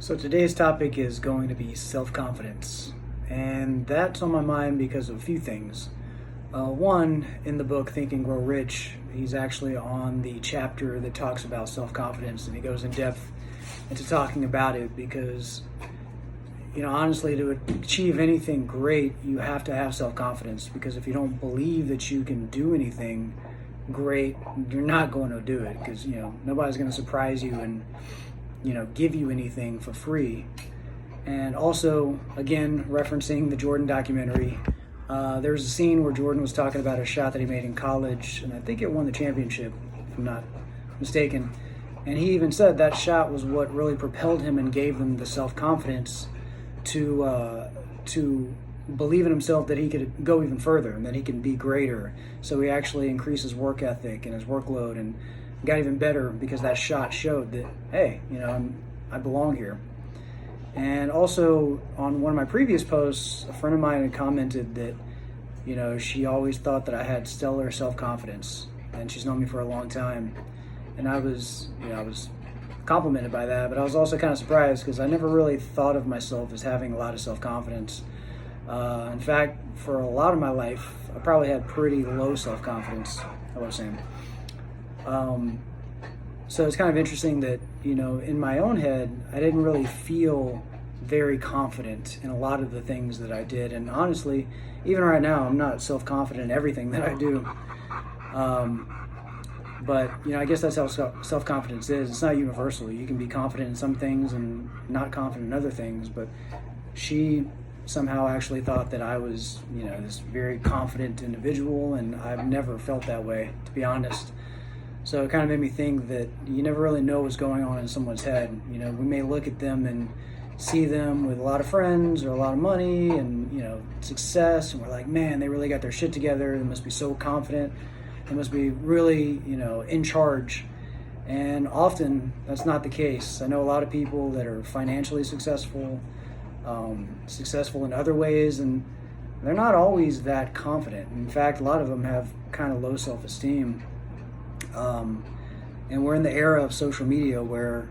So today's topic is going to be self-confidence, and that's on my mind because of a few things. One, in the book Think and Grow Rich, he's actually on the chapter that talks about self-confidence, and he goes in depth into talking about it because, honestly, to achieve anything great, you have to have self-confidence, because if you don't believe that you can do anything great, you're not going to do it, because, nobody's going to surprise you and give you anything for free. And also, again, referencing the Jordan documentary, there's a scene where Jordan was talking about a shot that he made in college, and I think it won the championship, if I'm not mistaken. And he even said that shot was what really propelled him and gave him the self-confidence to believe in himself that he could go even further and that he can be greater. So he actually increased his work ethic and his workload and got even better because that shot showed that, hey, I belong here. And also, on one of my previous posts, a friend of mine had commented that, she always thought that I had stellar self-confidence, and she's known me for a long time. And I was complimented by that, but I was also kind of surprised because I never really thought of myself as having a lot of self-confidence. In fact, for a lot of my life, I probably had pretty low self-confidence, I was saying. So it's kind of interesting that, in my own head, I didn't really feel very confident in a lot of the things that I did. And honestly, even right now, I'm not self-confident in everything that I do. But, I guess that's how self-confidence is. It's not universal. You can be confident in some things and not confident in other things. But she somehow actually thought that I was, this very confident individual, and I've never felt that way, to be honest. So it kind of made me think that you never really know what's going on in someone's head. We may look at them and see them with a lot of friends or a lot of money and, success, and we're like, man, they really got their shit together. They must be so confident. They must be really, in charge. And often that's not the case. I know a lot of people that are financially successful, successful in other ways, and they're not always that confident. In fact, a lot of them have kind of low self-esteem. And we're in the era of social media where,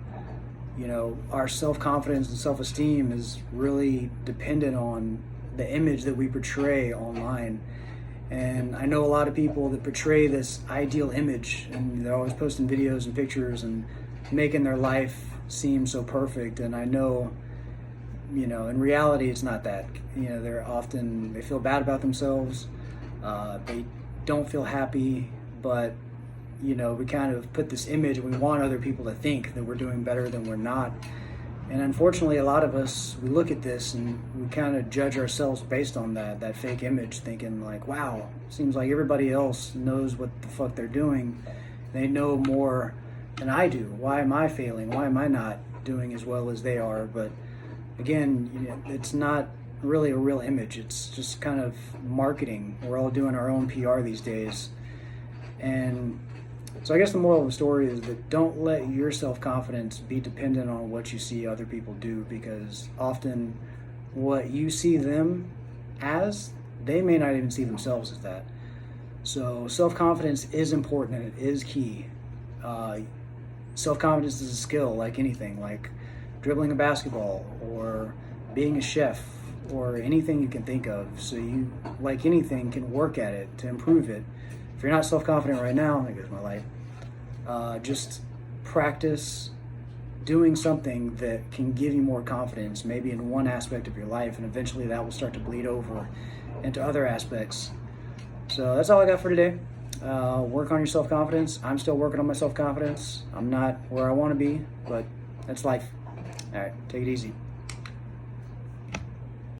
our self-confidence and self-esteem is really dependent on the image that we portray online. And I know a lot of people that portray this ideal image, and they're always posting videos and pictures and making their life seem so perfect. And I know, in reality, it's not that. They feel bad about themselves. They don't feel happy, but we kind of put this image and we want other people to think that we're doing better than we're not. And unfortunately, a lot of us, we look at this and we kind of judge ourselves based on that fake image, thinking like, wow, seems like everybody else knows what the fuck they're doing. They know more than I do. Why am I failing? Why am I not doing as well as they are? But again, it's not really a real image. It's just kind of marketing. We're all doing our own PR these days. And so I guess the moral of the story is that don't let your self-confidence be dependent on what you see other people do, because often what you see them as, they may not even see themselves as that. So self-confidence is important and it is key. Self-confidence is a skill like anything, like dribbling a basketball or being a chef or anything you can think of. So you, like anything, can work at it to improve it. If you're not self-confident right now, there goes my light, just practice doing something that can give you more confidence, maybe in one aspect of your life, and eventually that will start to bleed over into other aspects. So that's all I got for today. Work on your self-confidence. I'm still working on my self-confidence. I'm not where I want to be, but that's life. All right, take it easy.